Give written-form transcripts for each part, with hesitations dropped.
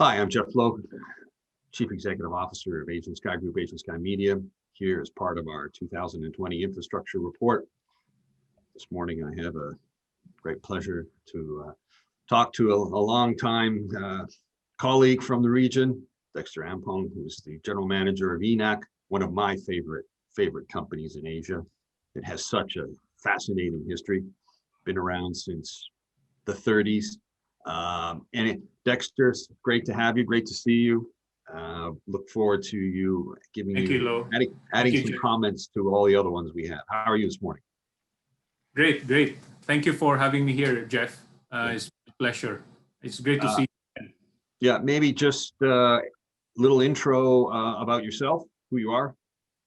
Hi, I'm Jeff Lowe, Chief Executive Officer of Asian Sky Group, Asian Sky Media, here as part of our 2020 infrastructure report. This morning, I have a great pleasure to talk to a longtime colleague from the region, Dexter O.Ampong, who's the General Manager of INAEC, one of my favorite companies in Asia. It has such a fascinating history, been around since the 30s. Dexter, it's great to have you. Great to see you. Look forward to you giving adding some comments to all the other ones we have. How are you this morning? Great. Thank you for having me here, Jeff. It's a pleasure. It's great to see you. Yeah, maybe just a little intro about yourself, who you are,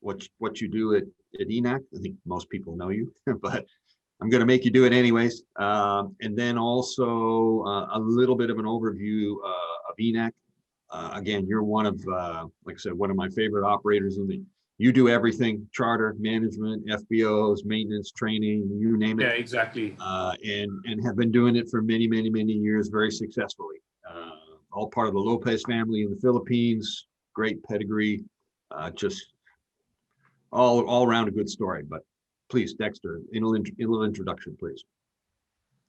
what you do at INAEC. I think most people know you, but I'm going to make you do it anyways. And then also a little bit of an overview of INAEC. Again, you're one of, like I said, one of my favorite operators in the, you do everything, charter, management, FBOs, maintenance, training, you name it. Yeah, exactly. And have been doing it for many years very successfully. All part of the Lopez family in the Philippines, great pedigree, just all around a good story. But please, Dexter, a little introduction, please.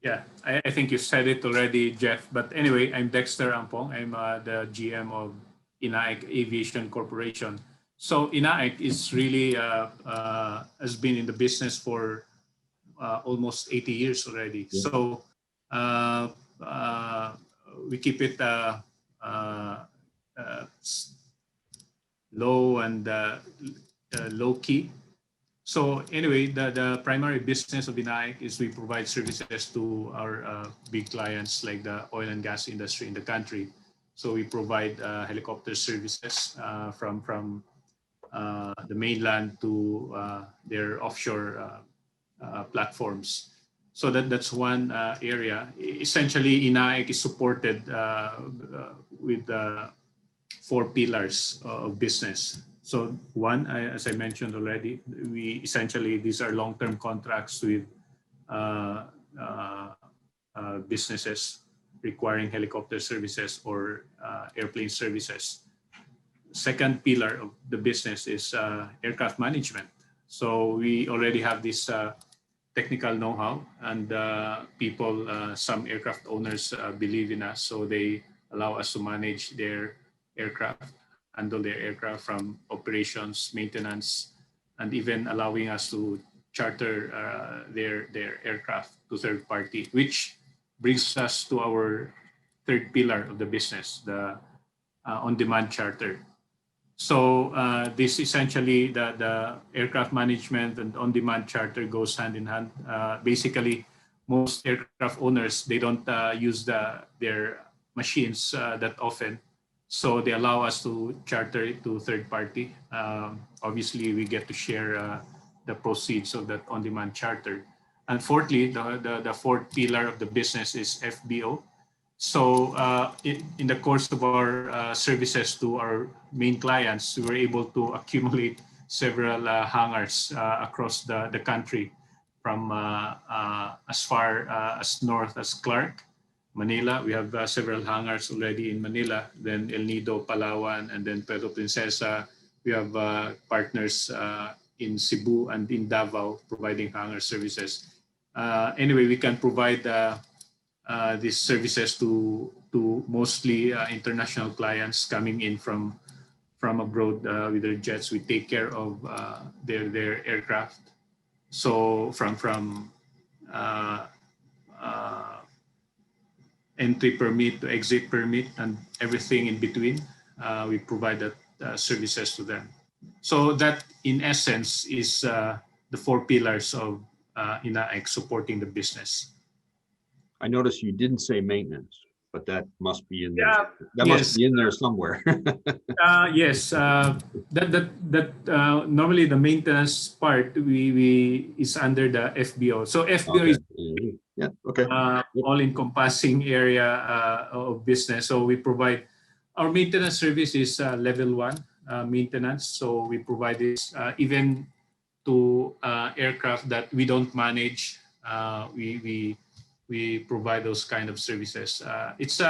Yeah, I think you said it already, Jeff. But anyway, I'm Dexter O.Ampong. I'm the GM of INAEC Aviation Corporation. So INAEC is really has been in the business for almost 80 years already. Yeah. So we keep it low and low key. So anyway, the primary business of INAEC is we provide services to our big clients like the oil and gas industry in the country. So we provide helicopter services from the mainland to their offshore platforms. So that's one area. Essentially, INAEC is supported with 4 pillars of business. So one, as I mentioned already, these are long-term contracts with businesses requiring helicopter services or airplane services. Second pillar of the business is aircraft management. So we already have this technical know-how, and some aircraft owners believe in us, so they allow us to manage their aircraft, handle their aircraft from operations, maintenance, and even allowing us to charter their aircraft to third party, which brings us to our third pillar of the business, the on-demand charter. So this essentially, the aircraft management and on-demand charter goes hand in hand. Basically, most aircraft owners, they don't use their machines that often. So they allow us to charter it to third party. Obviously, we get to share the proceeds of that on-demand charter. And fourthly, the fourth pillar of the business is FBO. So in the course of our services to our main clients, we were able to accumulate several hangars across the country, from as far as north as Clark, Manila. We have several hangars already in Manila, then El Nido, Palawan, and then Puerto Princesa. We have partners in Cebu and in Davao providing hangar services. Anyway, we can provide these services to mostly international clients coming in from abroad with their jets. We take care of their aircraft. So from entry permit to exit permit and everything in between, we provide that services to them. So that, in essence, is the 4 pillars of INAEC supporting the business. I noticed you didn't say maintenance, but that must be in there. Yeah, that must be in there somewhere. Yes, normally the maintenance part is under the FBO. So FBO is all-encompassing area of business. So we provide our maintenance service is level 1 maintenance. So we provide this even to aircraft that we don't manage. We provide those kind of services. It's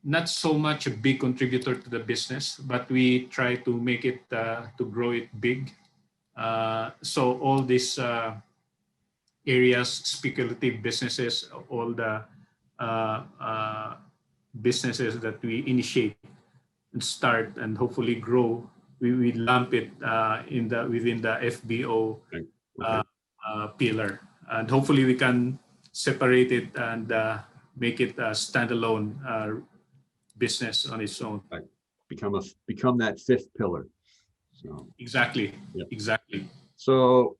not so much a big contributor to the business, but we try to make it to grow it big. So all these areas, speculative businesses, all the businesses that we initiate and start and hopefully grow, we lump it within the FBO Okay. pillar, and hopefully we can separate it and make it a standalone business on its own. Right. Become that fifth pillar. So Exactly. Yep. Exactly. so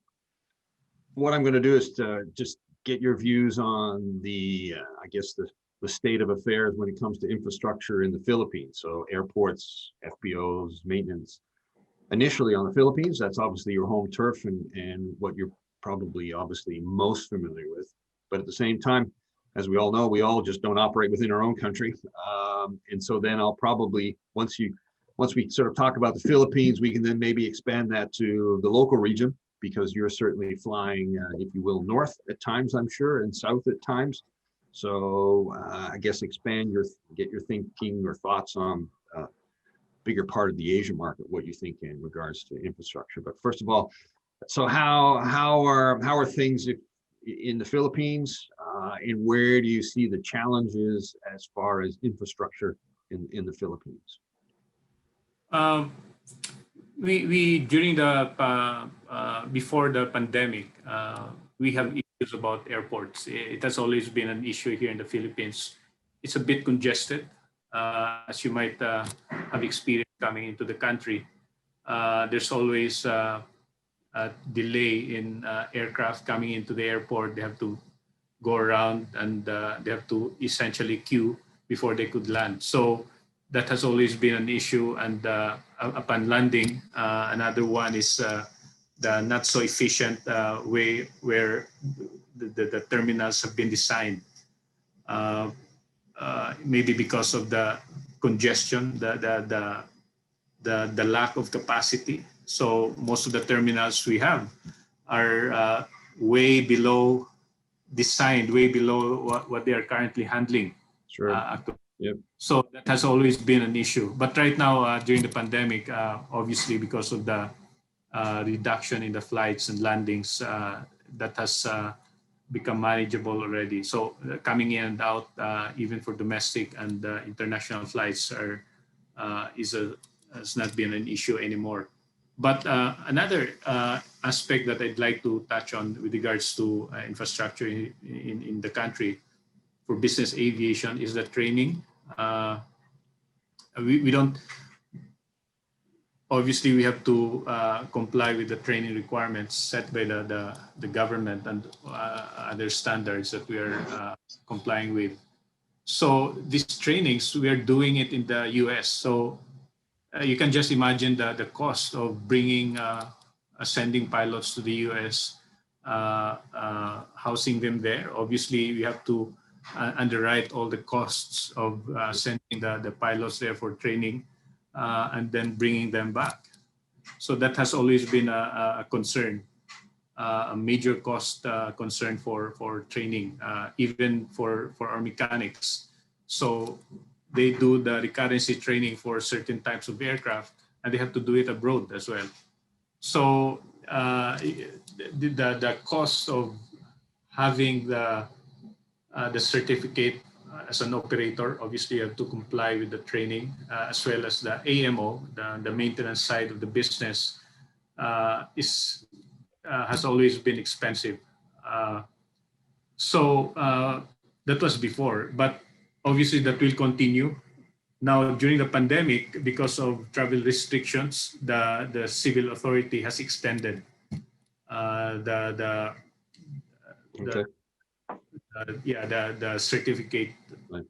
what I'm going to do is to just get your views on the I guess the state of affairs when it comes to infrastructure in the Philippines. So airports, FBOs, maintenance. Initially on the Philippines, that's obviously your home turf and what you're probably obviously most familiar with. But at the same time, as we all know, we all just don't operate within our own country. And so then I'll probably, once we sort of talk about the Philippines, we can then maybe expand that to the local region, because you're certainly flying, if you will, north at times, I'm sure, and south at times. So I guess get your thinking or thoughts on bigger part of the Asia market, what you think in regards to infrastructure. But first of all, so how are things in the Philippines, and where do you see the challenges as far as infrastructure in the Philippines? We during the before the pandemic, we have issues about airports. It has always been an issue here in the Philippines. It's a bit congested, as you might have experienced coming into the country. There's always a delay in aircraft coming into the airport. They have to go around and they have to essentially queue before they could land. So that has always been an issue. And upon landing, another one is the not so efficient way where the terminals have been designed. Maybe because of the congestion, the lack of capacity. So most of the terminals we have are way below designed, way below what they are currently handling. Sure. Yep. So that has always been an issue. But right now, during the pandemic, obviously because of the reduction in the flights and landings, that has become manageable already. So coming in and out, even for domestic and international flights, has not been an issue anymore. But another aspect that I'd like to touch on with regards to infrastructure in the country for business aviation is the training. We don't, obviously we have to comply with the training requirements set by the government and other standards that we are complying with. So these trainings, we are doing it in the US. So you can just imagine the cost of bringing sending pilots to the US, housing them there. Obviously, we have to underwrite all the costs of sending the pilots there for training and then bringing them back. So that has always been a concern, a major cost concern for training, even for our mechanics. So they do the recurrency training for certain types of aircraft, and they have to do it abroad as well. So the cost of having the certificate as an operator, obviously you have to comply with the training, as well as the AMO, the maintenance side of the business, has always been expensive. So that was before, but obviously that will continue. Now, during the pandemic, because of travel restrictions, the civil authority has extended the certificate, Right.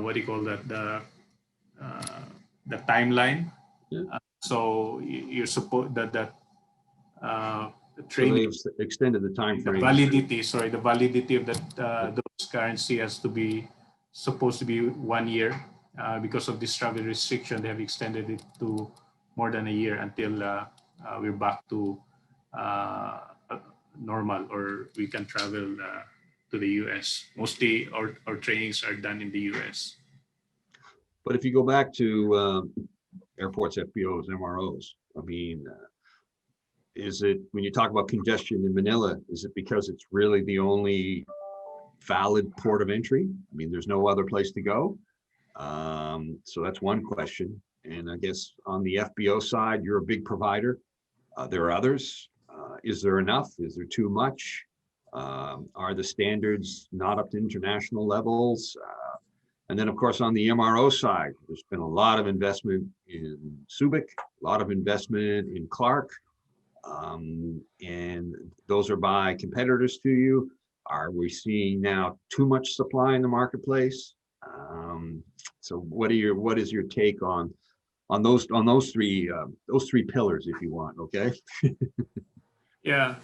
What do you call that, the timeline. Yeah. So you're supposed that training, so they've extended the time frame. The validity of those currency has to be supposed to be 1 year. Because of this travel restriction, they have extended it to more than a year until we're back to normal, or we can travel to the US. Mostly our trainings are done in the US. But if you go back to airports, FBOs, MROs, I mean, is it, when you talk about congestion in Manila, is it because it's really the only valid port of entry? I mean, there's no other place to go. So that's one question. And I guess on the FBO side, you're a big provider. There are others. Is there enough? Is there too much? Are the standards not up to international levels? And then, of course, on the MRO side, there's been a lot of investment in Subic, a lot of investment in Clark, and those are by competitors to you. Are we seeing now too much supply in the marketplace? So what is your take on those three pillars, if you want? Okay. Yeah,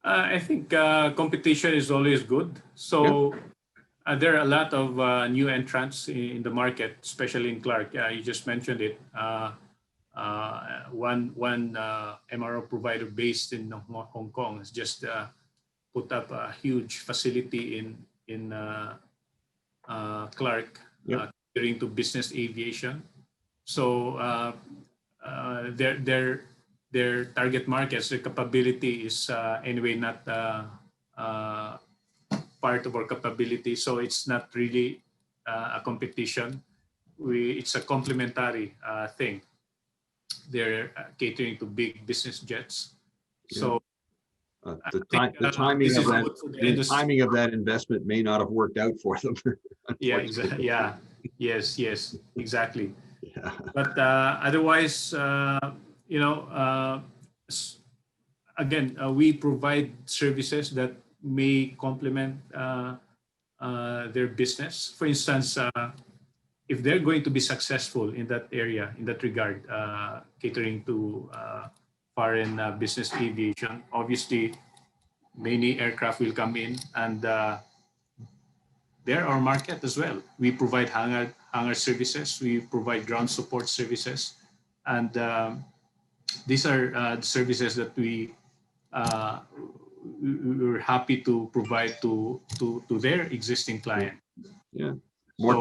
I think competition is always good. So there are a lot of new entrants in the market, especially in Clark. You just mentioned it. One MRO provider based in Hong Kong has just put up a huge facility in Clark, catering to business aviation. So their target markets, their capability is anyway not part of our capability. So it's not really a competition. It's a complementary thing. They're catering to big business jets. So the timing of that investment may not have worked out for them. Yeah, exactly. Yeah, yes, exactly. Yeah. But otherwise, again, we provide services that may complement their business. For instance, if they're going to be successful in that area, in that regard, catering to foreign business aviation, obviously many aircraft will come in, and they're our market as well. We provide hangar services, we provide ground support services, and these are the services that we're happy to provide to their existing client. Yeah. More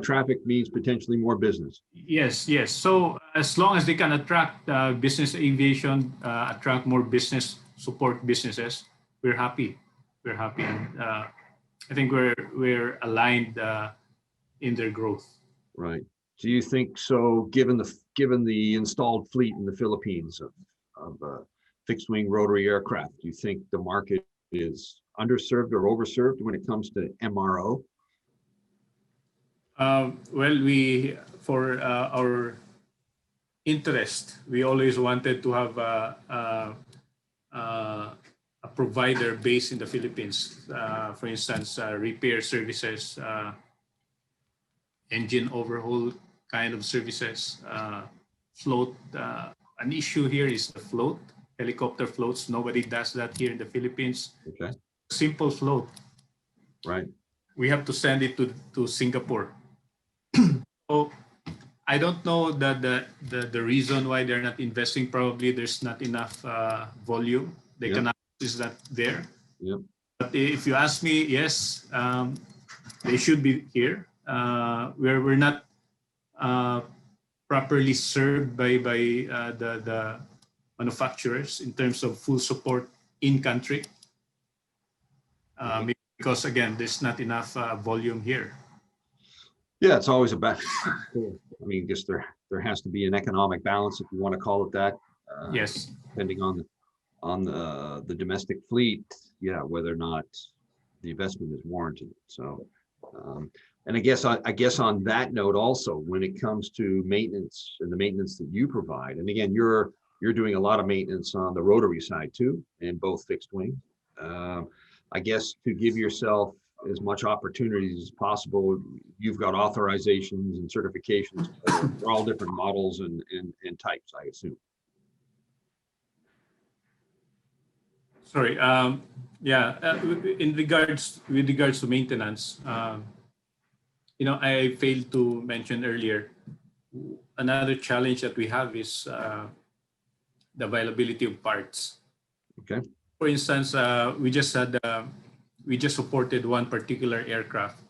traffic means potentially more business. Yes. So as long as they can attract business aviation, attract more business, support businesses, we're happy. And I think we're aligned in their growth. Right. Do you think so? Given the installed fleet in the Philippines of fixed wing rotary aircraft, do you think the market is underserved or overserved when it comes to MRO? Well, for our interest, we always wanted to have a provider based in the Philippines. For instance, repair services, engine overhaul kind of services, float. An issue here is the float, helicopter floats. Nobody does that here in the Philippines. Okay. Simple float. Right. We have to send it to Singapore. So I don't know the reason why they're not investing. Probably there's not enough volume. The economics is not there. Yep. But if you ask me, yes, they should be here. We're not properly served by the manufacturers in terms of full support in country. Because again, there's not enough volume here. Yeah, it's always a balance. I mean, just there has to be an economic balance, if you want to call it that. Yes. Depending on the domestic fleet, whether or not the investment is warranted. So, and I guess on that note also, when it comes to maintenance and the maintenance that you provide, and again, you're doing a lot of maintenance on the rotary side too, in both fixed wing. I guess to give yourself as much opportunities as possible, you've got authorizations and certifications for all different models and types, I assume. Sorry. With regards to maintenance, I failed to mention earlier. Another challenge that we have is the availability of parts. Okay. For instance, we just had we just supported one particular aircraft,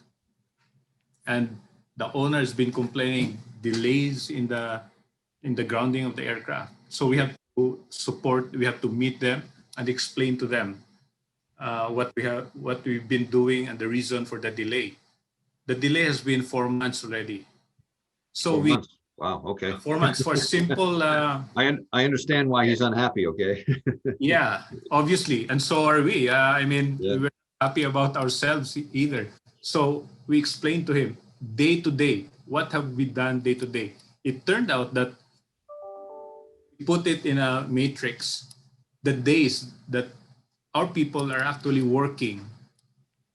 and the owner has been complaining delays in the grounding of the aircraft. So we have to support, we have to meet them and explain to them what we've been doing and the reason for the delay. The delay has been 4 months already. So 4 we months. Wow. Okay. 4 months for simple. I understand why he's unhappy. Okay. Yeah, obviously, and so are we. I mean, Yeah. we were not happy about ourselves either. So we explained to him day to day, what have we done day to day. It turned out that we put it in a matrix, the days that our people are actually working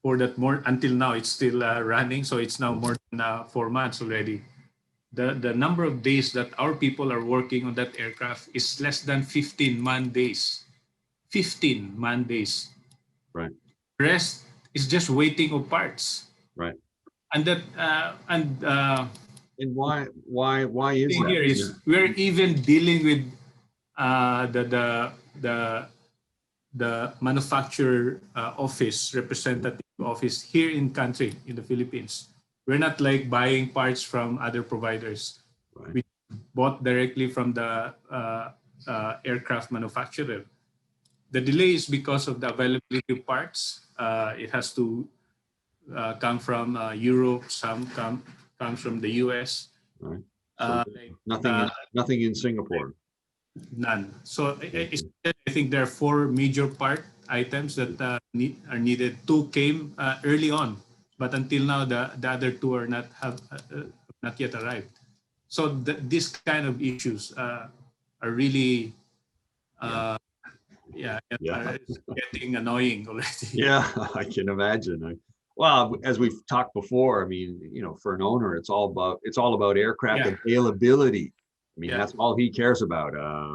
for that more until now. It's still running, so it's now more than 4 months already. The number of days that our people are working on that aircraft is less than 15 man days. 15 man days. Right. The rest is just waiting of parts. Right. And that And why is thing that? here is we're even dealing with the manufacturer office, representative office here in country, in the Philippines. We're not like buying parts from other providers. Right. We bought directly from the aircraft manufacturer. The delay is because of the availability of parts. It has to come from Europe, some comes from the US. Right. So nothing in Singapore. None. So I think there are 4 major part items that are needed. 2 came early on, but until now the other 2 are not yet arrived. So this kind of issues are really it's getting annoying already. Yeah, I can imagine. Well, as we've talked before, I mean, for an owner, it's all about aircraft availability. I mean, that's all he cares about.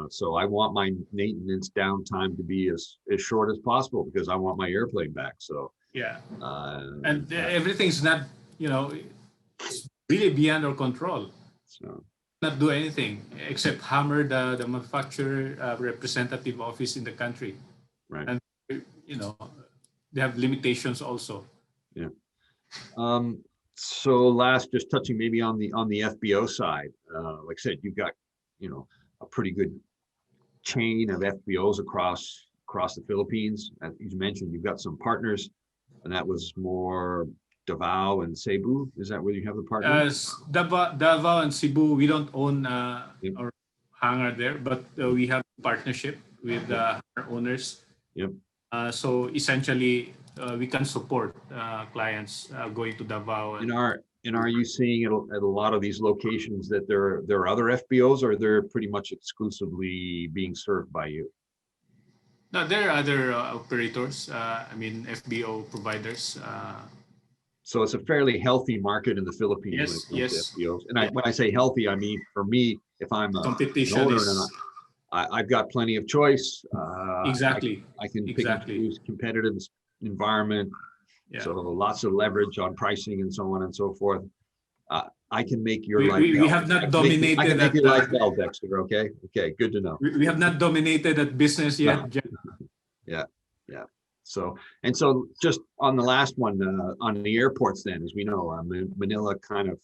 So I want my maintenance downtime to be as short as possible because I want my airplane back. So and everything's not, it's really beyond our control. So Not do anything except hammer the manufacturer representative office in the country. Right. And they have limitations also. Yeah. So last, just touching maybe on the FBO side, like I said, you've got a pretty good chain of FBOs across the Philippines. As you mentioned, you've got some partners, and that was more Davao and Cebu. Is that where you have the partners? Davao and Cebu, we don't own our hangar there, but we have a partnership with our owners. Yep. So essentially, we can support clients going to Davao. And are you seeing at a lot of these locations that there are other FBOs, or they're pretty much exclusively being served by you? No, there are other operators. FBO providers. So it's a fairly healthy market in the Philippines when it comes to FBOs. And when I say healthy, I mean, for me, if I'm an owner and I've got plenty of choice. Exactly. I can pick and choose competitive environment. Yeah. So lots of leverage on pricing and so on and so forth. I can make your life. We have not dominated. I can make your life well, Dexter. Okay. Okay. Good to know. We have not dominated that business yet. Yeah. Yeah. So just on the last one, on the airports, then, as we know, Manila kind of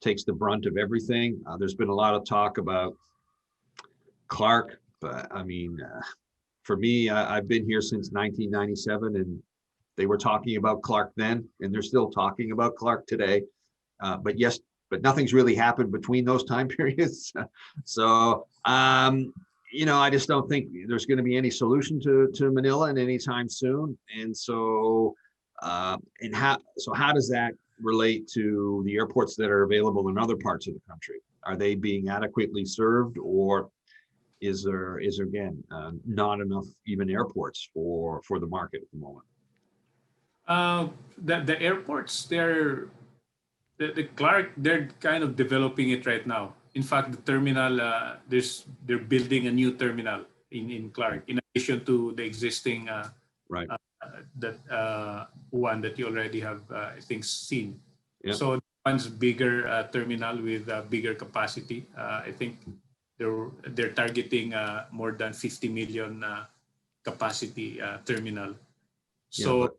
takes the brunt of everything. There's been a lot of talk about Clark, but I mean, for me, I've been here since 1997, and they were talking about Clark then, and they're still talking about Clark today. But nothing's really happened between those time periods. So, I just don't think there's going to be any solution to Manila in any time soon. And so, how does that relate to the airports that are available in other parts of the country? Are they being adequately served, or is there again not enough even airports for the market at the moment? The airports, the Clark, they're kind of developing it right now. In fact, the terminal, they're building a new terminal in Clark, in addition to the existing one that you already have, I think, seen. Yep. So one's bigger terminal with bigger capacity. I think they're targeting more than 50 million capacity terminal. So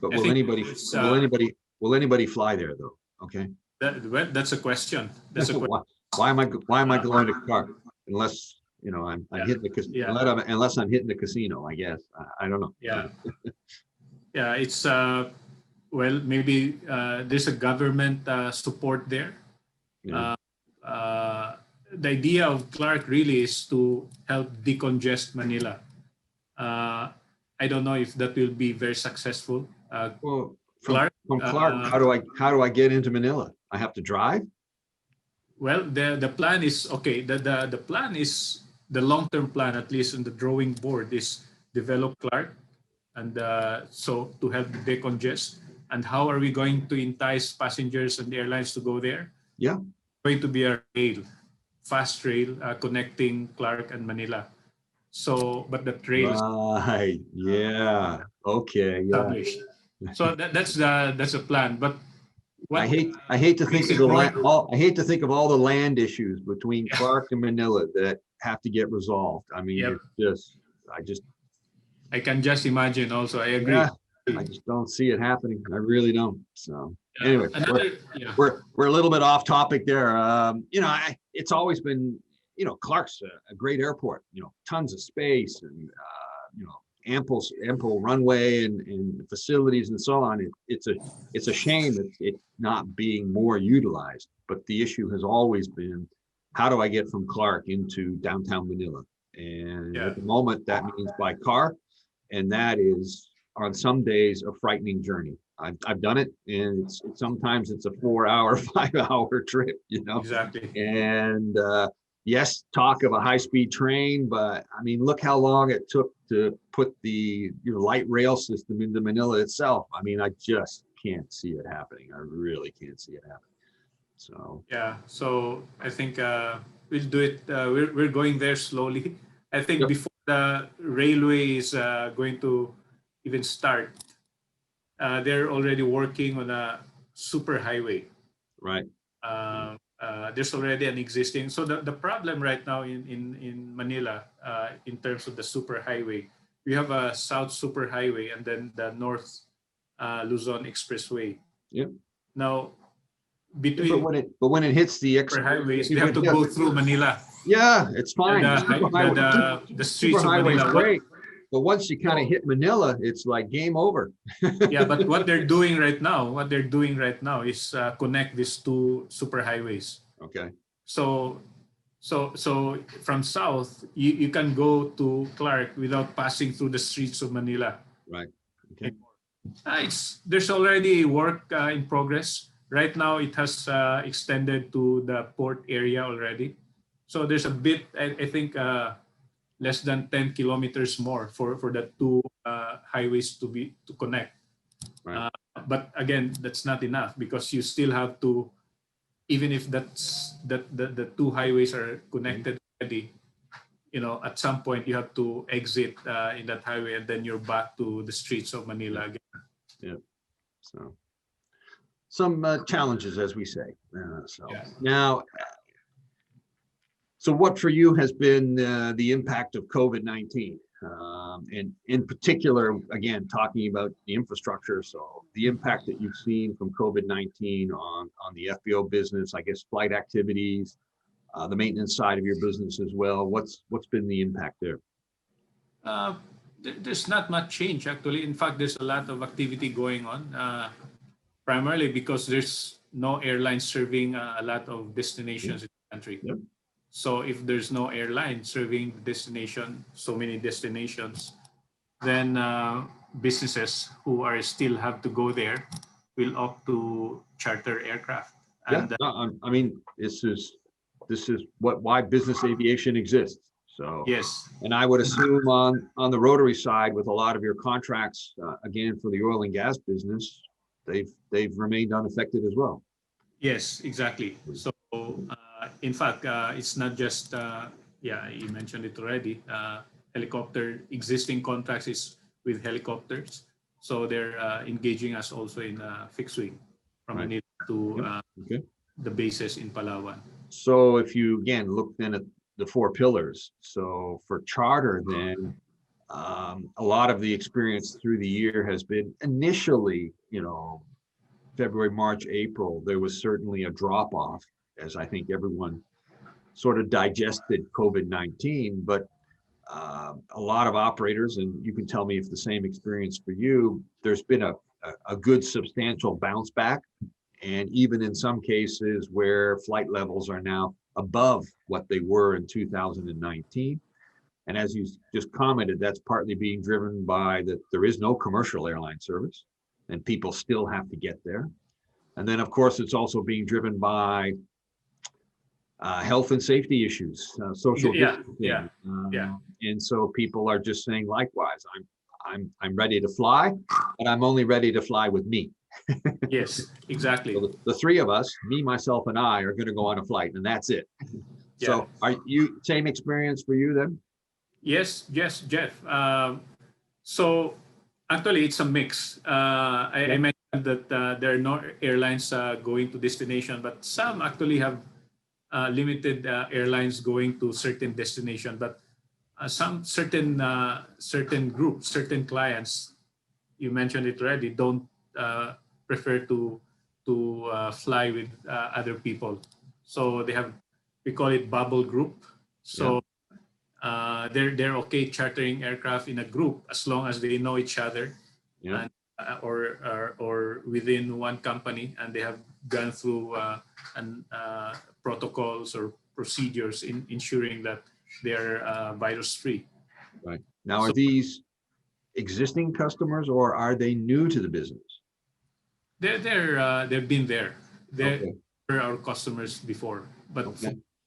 But I will think anybody, it's, will anybody fly there though? Okay. well, that's a question. That's a question. Why am I going to Clark unless, I'm Yeah, hitting yeah. unless I'm hitting the casino, I guess. I don't know. Yeah. Yeah, it's well, maybe there's a government support there. Yeah. The idea of Clark really is to help decongest Manila. I don't know if that will be very successful. Well, Clark, from Clark, how do I get into Manila? I have to drive? well, the plan is okay. The plan is the long-term plan, at least on the drawing board, is develop Clark, and so to help decongest. And how are we going to entice passengers and airlines to go there? Yeah. Going to be a fast rail connecting Clark and Manila. So, but the trail is Right. Yeah. Okay. Yeah. established. So that's a plan. But what I hate to think makes of it more, I hate to think of all the land issues between Clark and Manila that have to get resolved. I mean, Yep. I can just imagine. Also, I agree. yeah, I just don't see it happening. I really don't. So anyway, Yeah. we're a little bit off topic there. It's always been, Clark's a great airport. Tons of space and ample runway and facilities and so on. It's a shame that it's not being more utilized. But the issue has always been, how do I get from Clark into downtown Manila? And Yeah. at the moment, that means by car, and that is on some days a frightening journey. I've done it, and sometimes it's a 4-hour, 5-hour trip. Exactly. And yes, talk of a high-speed train, but I mean, look how long it took to put the light rail system into Manila itself. I mean, I just can't see it happening. I really can't see it happening. So Yeah. So I think we'll do it. We're going there slowly. I think Yep. before the railway is going to even start, they're already working on a super highway. right, There's already an existing. So the problem right now in Manila, in terms of the super highway, we have a south super highway and then the north Luzon expressway. yep. Now, But between when it hits the super highways, we have to go through Manila. yeah, it's fine. The streets of Superhighway is Manila. great, but once you kind of hit Manila, it's like game over. Yeah, but what they're doing right now is connect these two superhighways. Okay. So from south, you can go to Clark without passing through the streets of Manila. Right. Okay. There's already work in progress. Right now, it has extended to the port area already. So there's a bit, I think, less than 10 kilometers more for the two highways to connect. Right. But again, that's not enough because you still have to, even if the two highways are connected already, at some point you have to exit in that highway and then you're back to the streets of Manila again. Yeah. So some challenges, as we say. Yeah. Now, so what for you has been the impact of COVID-19? And in particular, again, talking about the infrastructure. So the impact that you've seen from COVID-19 on the FBO business, I guess, flight activities, the maintenance side of your business as well. What's been the impact there? There's not much change, actually. In fact, there's a lot of activity going on, primarily because there's no airline serving a lot of destinations in the country. Yep. So if there's no airline serving so many destinations, then businesses who are still have to go there will opt to charter aircraft. And I mean, this is why business aviation exists. So yes, and I would assume on the rotary side, with a lot of your contracts, again for the oil and gas business, they've remained unaffected as well. yes, exactly. So in fact, it's not just you mentioned it already. Helicopter existing contracts is with helicopters, so they're engaging us also in fixed wing from Manila to the bases in Palawan. So if you again look then at the 4 pillars, so for charter then, A lot of the experience through the year has been initially, February, March, April, there was certainly a drop off as I think everyone sort of digested COVID-19, but a lot of operators, and you can tell me if the same experience for you, there's been a good substantial bounce back. And even in some cases where flight levels are now above what they were in 2019. And as you just commented, that's partly being driven by that there is no commercial airline service and people still have to get there. And then of course, it's also being driven by health and safety issues, social distancing. And so people are just saying, likewise, I'm ready to fly, but I'm only ready to fly with me. Yes, exactly. So the three of us, me, myself, and I, are going to go on a flight, and that's it. Yeah. So, are you same experience for you then? Yes, Jeff. So actually, it's a mix. I mentioned that there are no airlines going to destination, but some actually have limited airlines going to certain destination. But some certain groups, certain clients, you mentioned it already, don't prefer to fly with other people. So they have, we call it bubble group. So they're okay chartering aircraft in a group as long as they know each other, and, or within one company, and they have gone through protocols or procedures in ensuring that they're virus free. Right. Now, are these existing customers or are they new to the business? They've been there. They're our customers before, but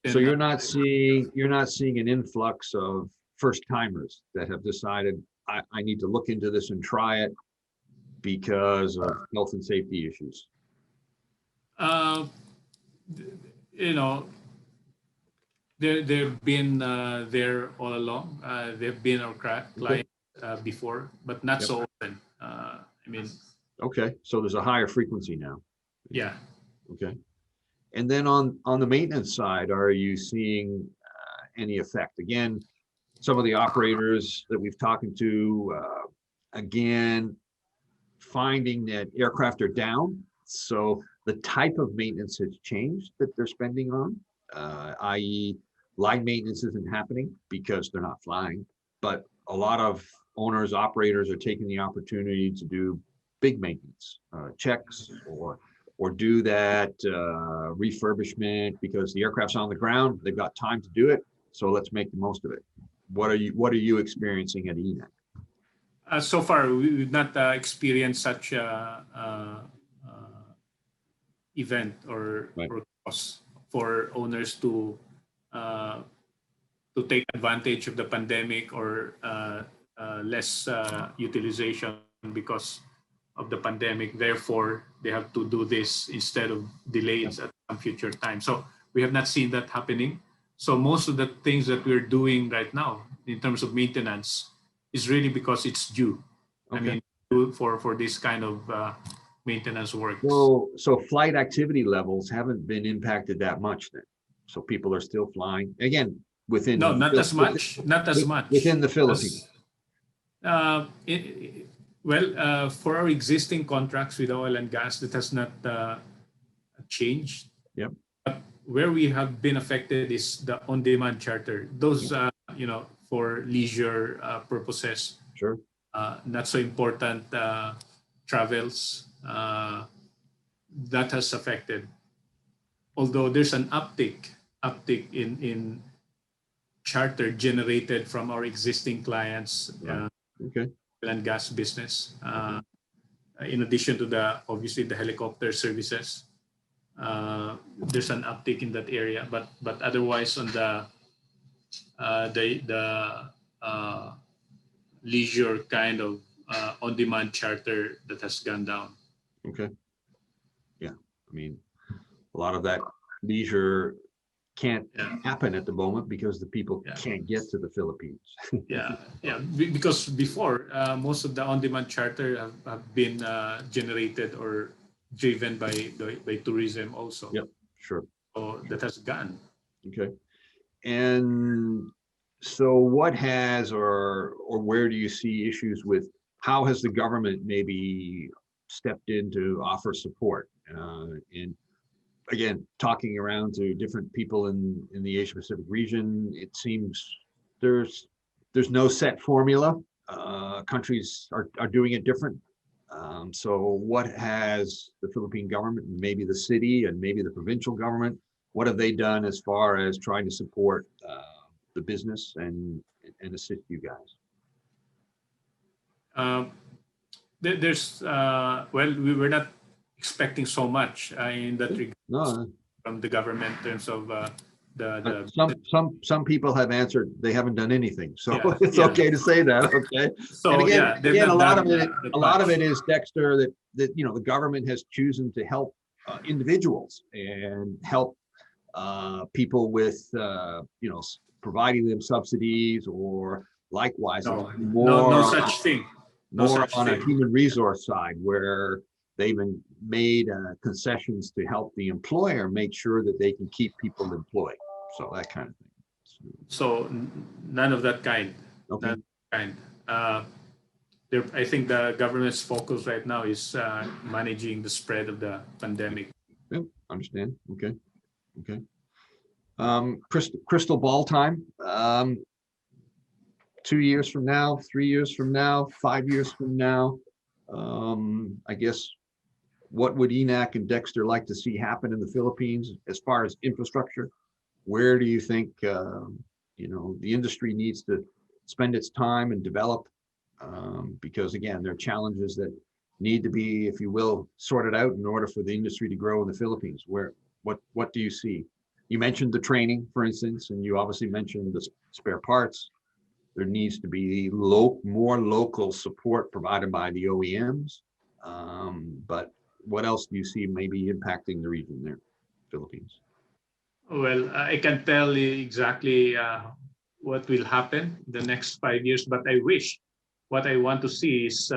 so you're not seeing an influx of first timers that have decided I need to look into this and try it because of health and safety issues. They've been there all along. They've been our clients before, but not so often. Okay, so there's a higher frequency now. Yeah. Okay. And then on the maintenance side, are you seeing any effect? Again, some of the operators that we've talked to, again, finding that aircraft are down. So the type of maintenance has changed that they're spending on, i.e. line maintenance isn't happening because they're not flying, but a lot of owners, operators are taking the opportunity to do big maintenance, checks or do that refurbishment because the aircraft's on the ground, they've got time to do it, so let's make the most of it. What are you experiencing at INAEC? So far, we've not experienced such event or cause for owners to take advantage of the pandemic or less utilization because of the pandemic. Therefore, they have to do this instead of delays at some future time. So we have not seen that happening. So most of the things that we're doing right now in terms of maintenance is really because it's due. For this kind of maintenance work. So flight activity levels haven't been impacted that much then. So people are still flying again within. No, not as much. Not as much within the Philippines. For our existing contracts with oil and gas, that has not changed. Yep. But where we have been affected is the on-demand charter. Those, for leisure purposes. Sure. Not so important travels. That has affected. Although there's an uptick in charter generated from our existing clients. And gas business. In addition to obviously the helicopter services, there's an uptick in that area. But otherwise on the leisure kind of on-demand charter that has gone down. Okay. Yeah, I mean, a lot of that leisure can't happen at the moment because the people can't get to the Philippines. Because before most of the on-demand charter have been generated or driven by tourism also. Yep, sure. So that has gone. Okay. And So what has or where do you see issues with, how has the government maybe stepped in to offer support? And again, talking around to different people in the Asia Pacific region, it seems there's no set formula. Countries are doing it different. So what has the Philippine government, maybe the city and maybe the provincial government, what have they done as far as trying to support the business and assist you guys? Um, there's well, we were not expecting so much in that regard No, from the government in terms of the some people have answered they haven't done anything, so Yeah, it's yeah. okay to say that. Okay, and So again, yeah, they've a not lot of done it, that a lot of much. it is, Dexter, that the government has chosen to help individuals and help people with providing them subsidies, or likewise No, no more such thing. No such on a thing. human resource side, where they've been made concessions to help the employer make sure that they can keep people employed. So that kind of thing. So none of that kind. Okay. None of that kind. I think the government's focus right now is managing the spread of the pandemic. Yep, understand. Okay. Okay. Crystal ball time. 2 years from now, 3 years from now, 5 years from now, I guess, what would INAEC and Dexter like to see happen in the Philippines as far as infrastructure? Where do you think the industry needs to spend its time and develop? Because again, there are challenges that need to be, if you will, sorted out in order for the industry to grow in the Philippines. What do you see? You mentioned the training, for instance, and you obviously mentioned the spare parts. There needs to be more local support provided by the OEMs. But what else do you see maybe impacting the region there, Philippines? Well, I can tell you exactly what will happen the next 5 years, but what I want to see is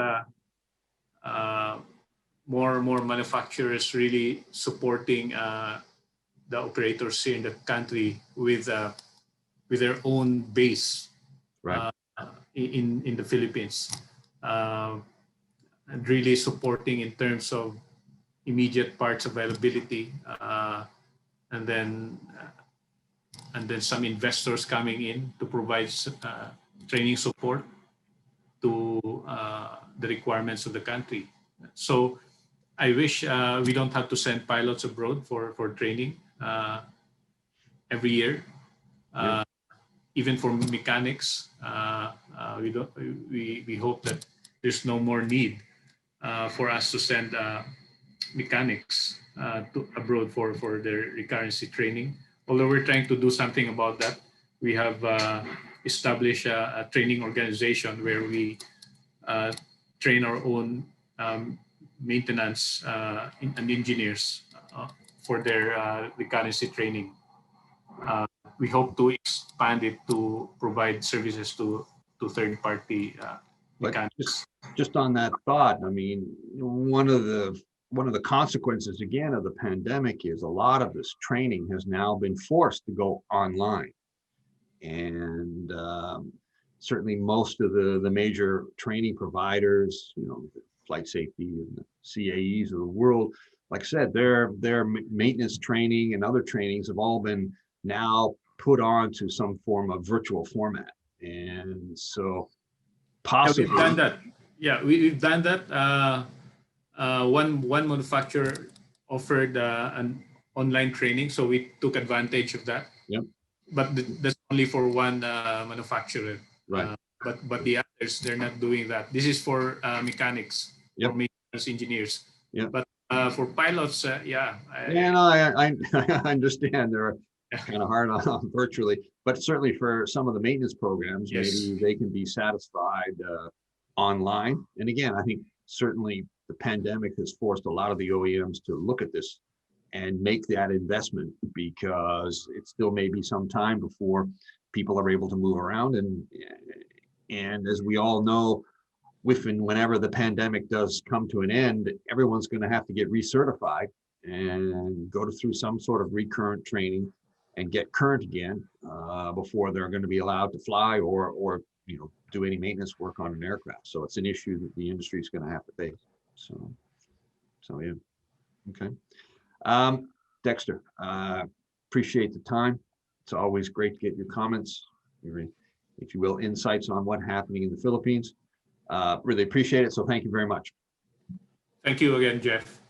more manufacturers really supporting the operators here in the country with their own base Right. in the Philippines, and really supporting in terms of immediate parts availability, and then some investors coming in to provide training support to the requirements of the country. So I wish we don't have to send pilots abroad for training every year. Even for mechanics, we hope that there's no more need for us to send mechanics to abroad for their recurrency training. Although we're trying to do something about that, we have established a training organization where we train our own maintenance and engineers for their recurrency training. We hope to expand it to provide services to third-party mechanics. Just on that thought, I mean, one of the consequences again of the pandemic is a lot of this training has now been forced to go online, and certainly most of the major training providers, flight safety and the CAEs of the world, like I said, their maintenance training and other trainings have all been now put onto some form of virtual format, and so possibly. Yeah, we've done that. Yeah, we've done that. One manufacturer offered an online training, so we took advantage of that. Yep. But that's only for one manufacturer. Right. But the others, they're not doing that. This is for mechanics, Yep. or maintenance engineers. Yep. But for pilots, yeah, no, I understand they're kind of hard on virtually, but certainly for some of the maintenance programs, Yes. maybe they can be satisfied online. And again, I think certainly the pandemic has forced a lot of the OEMs to look at this and make that investment, because it still may be some time before people are able to move around. And as we all know, whenever the pandemic does come to an end, everyone's going to have to get recertified and go through some sort of recurrent training. and get current again before they're going to be allowed to fly or do any maintenance work on an aircraft. So it's an issue that the industry is going to have to face. So yeah, okay. Dexter, appreciate the time. It's always great to get your comments, if you will, insights on what's happening in the Philippines. Really appreciate it. So thank you very much. Thank you again, Jeff.